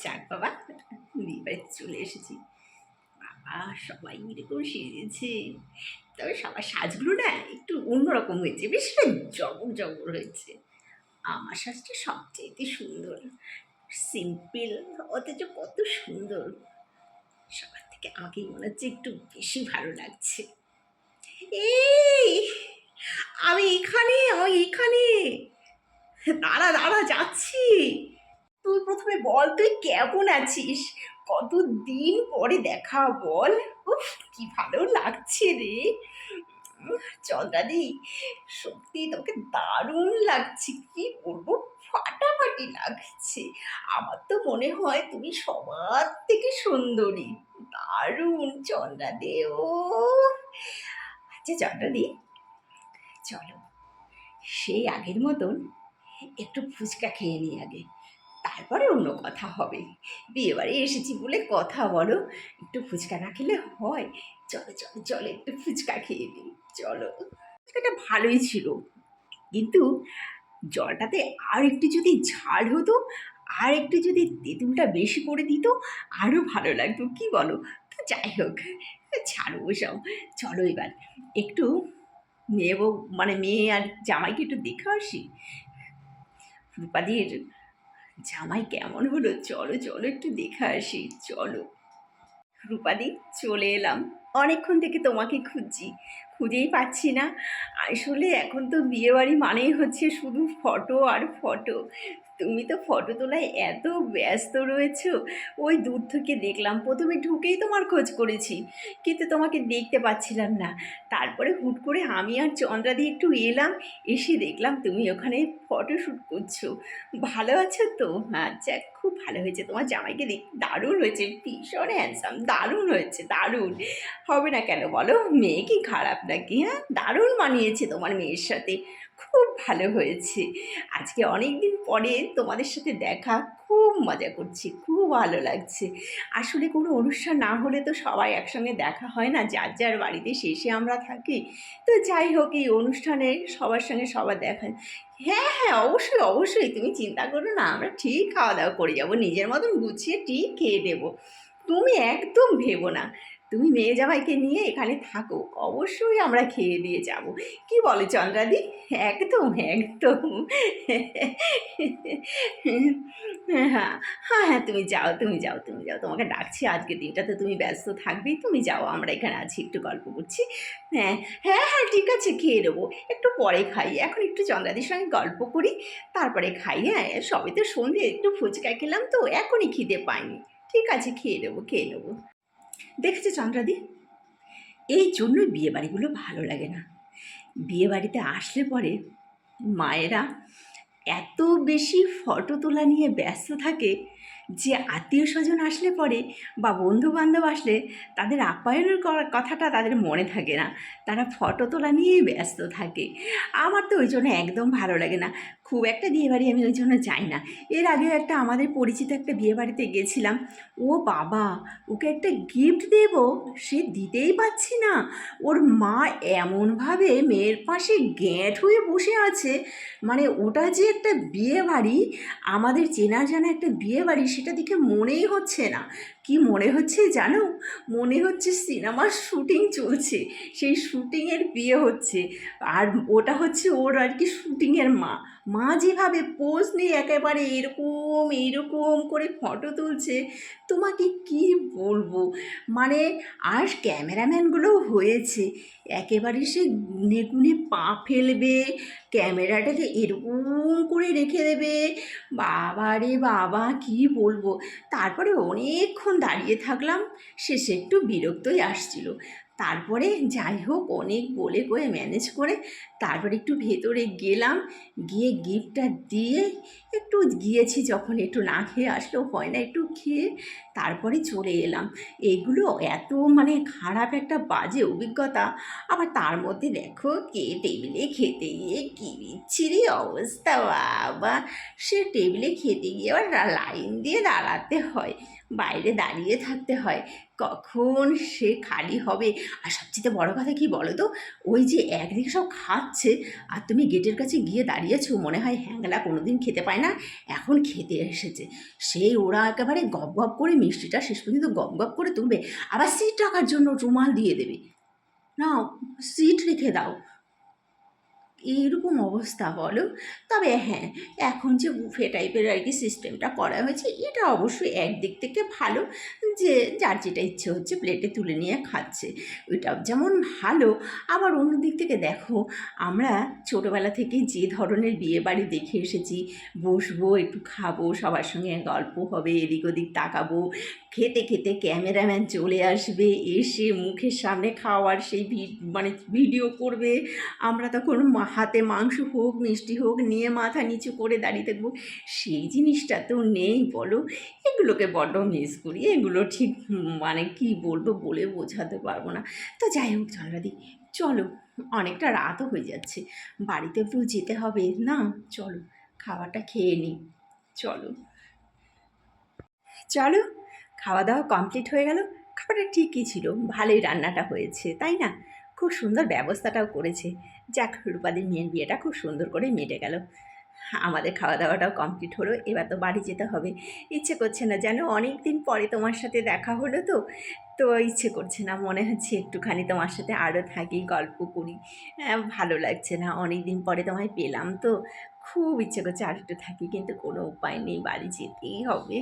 যাক বাবা, বিয়ে বাড়িতে চলে এসেছি। বাবা, সবাই এরকম সেজেছে। তবে সবার সাজগুলো না একটু অন্যরকম হয়েছে, বেশ জবর জবর হয়েছে। আমার সাজটা সবচেয়ে সুন্দর, সিম্পল, অথচ কত সুন্দর। সবার থেকে আমাকেই মনে হচ্ছে একটু বেশি ভালো লাগছে। এই, আমি এখানে। দাঁড়া দাঁড়া, যাচ্ছি। তুই প্রথমে বল, তুই কেমন আছিস? কতদিন পরে দেখা, বল। উফ, কি ভালো লাগছে রে। চন্দ্রাদি, সত্যি তোকে দারুণ লাগছে, কি বলবো, ফাটাফাটি লাগছে। আমার তো মনে হয় তুমি সবার থেকে সুন্দরী। দারুণ চন্দ্রাদি। ও আচ্ছা চন্দ্রাদি, চলো সেই আগের মতন একটু ফুচকা খেয়ে নিই আগে, তারপরে অন্য কথা হবে। বিয়েবাড়ি এসেছি বলে কথা বলো, একটু ফুচকা না খেলে হয়? চলো চলো চলো, একটু ফুচকা খেয়ে নিই, চলো। ফুচকাটা ভালোই ছিল, কিন্তু জলটাতে আর একটু যদি ঝাল হতো, আর একটু যদি তেঁতুলটা বেশি করে দিত, আরও ভালো লাগতো, কি বলো? তো যাই হোক, ছাড়ো ওসব। চলো এবার একটু মেয়ে বউ, মানে মেয়ে আর জামাইকে একটু দেখে আসি। রূপাদির জামাই কেমন হলো, চলো চলো একটু দেখে আসি, চলো। রূপাদি, চলে এলাম। অনেকক্ষণ থেকে তোমাকে খুঁজছি, খুঁজেই পাচ্ছি না। আসলে এখন তো বিয়েবাড়ি মানেই হচ্ছে শুধু ফটো আর ফটো। তুমি তো ফটো তোলায় এত ব্যস্ত রয়েছো। ওই দূর থেকে দেখলাম, প্রথমে ঢুকেই তোমার খোঁজ করেছি, কিন্তু তোমাকে দেখতে পাচ্ছিলাম না। তারপরে হুট করে আমি আর চন্দ্রাদি একটু এলাম, এসে দেখলাম তুমি ওখানে ফটোশ্যুট করছো। ভালো আছো তো? আচ্ছা, খুব ভালো হয়েছে, তোমার জামাইকে দেখতে দারুণ হয়েছে, ভীষণ হ্যান্ডসাম, দারুণ হয়েছে, দারুণ। হবে না কেন বলো? মেয়ে কি খারাপ নাকি? হ্যাঁ, দারুণ মানিয়েছে তোমার মেয়ের সাথে, খুব ভালো হয়েছে। আজকে অনেক দিন পরে তোমাদের সাথে দেখা, খুব মজা করছি, খুব ভালো লাগছে। আসলে কোনো অনুষ্ঠান না হলে তো সবাই একসঙ্গে দেখা হয় না, যার যার বাড়িতে শেষে আমরা থাকি। তো যাই হোক, এই অনুষ্ঠানে সবার সঙ্গে সবার দেখা। হ্যাঁ হ্যাঁ, অবশ্যই অবশ্যই, তুমি চিন্তা করো না, আমরা ঠিক খাওয়া দাওয়া করে যাবো, নিজের মতন গুছিয়ে ঠিক খেয়ে দেবো। তুমি একদম ভেবো না, তুমি মেয়ে জামাইকে নিয়ে এখানে থাকো, অবশ্যই আমরা খেয়ে দিয়ে যাব। কি বলে চন্দ্রাদি? একদম একদম। হ্যাঁ হ্যাঁ হ্যাঁ, তুমি যাও তুমি যাও তুমি যাও, তোমাকে ডাকছি, আজকের দিনটাতে তুমি ব্যস্ত থাকবেই, তুমি যাও, আমরা এখানে আছি, একটু গল্প করছি। হ্যাঁ হ্যাঁ হ্যাঁ, ঠিক আছে, খেয়ে নেবো, একটু পরে খাই, এখন একটু চন্দ্রাদির সঙ্গে গল্প করি, তারপরে খাই। হ্যাঁ, সবে তো সন্ধে, একটু ফুচকা খেলাম তো, এখনই খিদে পাইনি। ঠিক আছে, খেয়ে নেবো খেয়ে নেবো। দেখেছো চন্দ্রাদি, এই জন্যই বিয়েবাড়িগুলো ভালো লাগে না। বিয়েবাড়িতে আসলে পরে মায়েরা এত বেশি ফটো তোলা নিয়ে ব্যস্ত থাকে যে আত্মীয় স্বজন আসলে পরে বা বন্ধু বান্ধব আসলে তাদের আপ্যায়নের কথাটা তাদের মনে থাকে না, তারা ফটো তোলা নিয়েই ব্যস্ত থাকে। আমার তো ওই জন্য একদম ভালো লাগে না, খুব একটা বিয়েবাড়ি আমি ওই জন্য যাই না। এর আগেও একটা আমাদের পরিচিত একটা বিয়েবাড়িতে গেছিলাম, ও বাবা, ওকে একটা গিফট দেব, সে দিতেই পারছি না। ওর মা এমনভাবে মেয়ের পাশে গ্যাঁট হয়ে বসে আছে, মানে ওটা যে একটা বিয়ে বাড়ি, আমাদের চেনা জানা একটা বিয়ে বাড়ি, সেটা দেখে মনেই হচ্ছে না। কি মনে হচ্ছে জানো? মনে হচ্ছে সিনেমার শুটিং চলছে, সেই শুটিংয়ের বিয়ে হচ্ছে। আর ওটা হচ্ছে ওর আর কি শুটিংয়ের মা। মা যেভাবে পোজ নিয়ে একেবারে এরকম এরকম করে ফটো তুলছে, তোমাকে কি বলবো, মানে। আর ক্যামেরাম্যানগুলোও হয়েছে একেবারে, সে গুনে গুনে পা ফেলবে, ক্যামেরাটাকে এরকম করে রেখে দেবে। বাবা রে বাবা, কি বলবো। তারপরে অনেকক্ষণ দাঁড়িয়ে থাকলাম, শেষে একটু বিরক্তই আসছিল। তারপরে যাই হোক, অনেক বলে কয়ে ম্যানেজ করে তারপরে একটু ভেতরে গেলাম, গিয়ে গিফটটা দিয়ে একটু গিয়েছি, যখন একটু না খেয়ে আসলেও হয় না, একটু খেয়ে তারপরে চলে এলাম। এগুলো এত মানে খারাপ একটা বাজে অভিজ্ঞতা। আবার তার মধ্যে দেখো, কে টেবিলে খেতে গিয়ে কী বিচ্ছিরি অবস্থা, বাবা। সে টেবিলে খেতে গিয়ে আবার লাইন দিয়ে দাঁড়াতে হয়, বাইরে দাঁড়িয়ে থাকতে হয়, কখন সে খালি হবে। আর সবচেয়ে বড় কথা কি বলো তো, ওই যে একদিকে সব খাচ্ছে আর তুমি গেটের কাছে গিয়ে দাঁড়িয়েছো, মনে হয় হ্যাংলা কোনোদিন খেতে পায় না, এখন খেতে এসেছে। সেই ওরা একেবারে গপ গপ করে মিষ্টিটা শেষ পর্যন্ত গপ গপ করে তুলবে, আবার সিট রাখার জন্য রুমাল দিয়ে দেবে, নাও সিট রেখে দাও। এইরকম অবস্থা বলো। তবে হ্যাঁ, এখন যে বুফে টাইপের আর কি সিস্টেমটা করা হয়েছে, এটা অবশ্যই একদিক থেকে ভালো, যে যার যেটা ইচ্ছে হচ্ছে প্লেটে তুলে নিয়ে খাচ্ছে, ওইটাও যেমন ভালো। আবার অন্য দিক থেকে দেখো, আমরা ছোটোবেলা থেকে যে ধরনের বিয়েবাড়ি দেখে এসেছি, বসবো একটু খাবো, সবার সঙ্গে গল্প হবে, এদিক ওদিক তাকাবো, খেতে খেতে ক্যামেরাম্যান চলে আসবে, এসে মুখের সামনে খাওয়ার সেই মানে ভিডিও করবে, আমরা তখন হাতে মাংস হোক মিষ্টি হোক নিয়ে মাথা নিচু করে দাঁড়িয়ে থাকবো। সেই জিনিসটা তো নেই বলো। এগুলোকে বড্ড মিস করি, এগুলো ঠিক মানে কি বলবো, বলে বোঝাতে পারবো না। তো যাই হোক জলরাদি, চলো, অনেকটা রাতও হয়ে যাচ্ছে, বাড়িতে তো যেতে হবে না, চলো খাওয়াটা খেয়ে নিই, চলো। চলো, খাওয়া দাওয়া কমপ্লিট হয়ে গেল। খাবারটা ঠিকই ছিল, ভালোই রান্নাটা হয়েছে তাই না, খুব সুন্দর ব্যবস্থাটাও করেছে। যাক, রূপাদির মেয়ের বিয়েটা খুব সুন্দর করে মিটে গেল। আমাদের খাওয়া দাওয়াটাও কমপ্লিট হলো, এবার তো বাড়ি যেতে হবে। ইচ্ছে করছে না যেন, অনেক দিন পরে তোমার সাথে দেখা হলো তো, তো ইচ্ছে করছে না, মনে হচ্ছে একটুখানি তোমার সাথে আরও থাকি, গল্প করি। ভালো লাগছে না, অনেক দিন পরে তোমায় পেলাম তো, খুব ইচ্ছে করছে আর একটু থাকি, কিন্তু কোনো উপায় নেই, বাড়ি যেতেই হবে।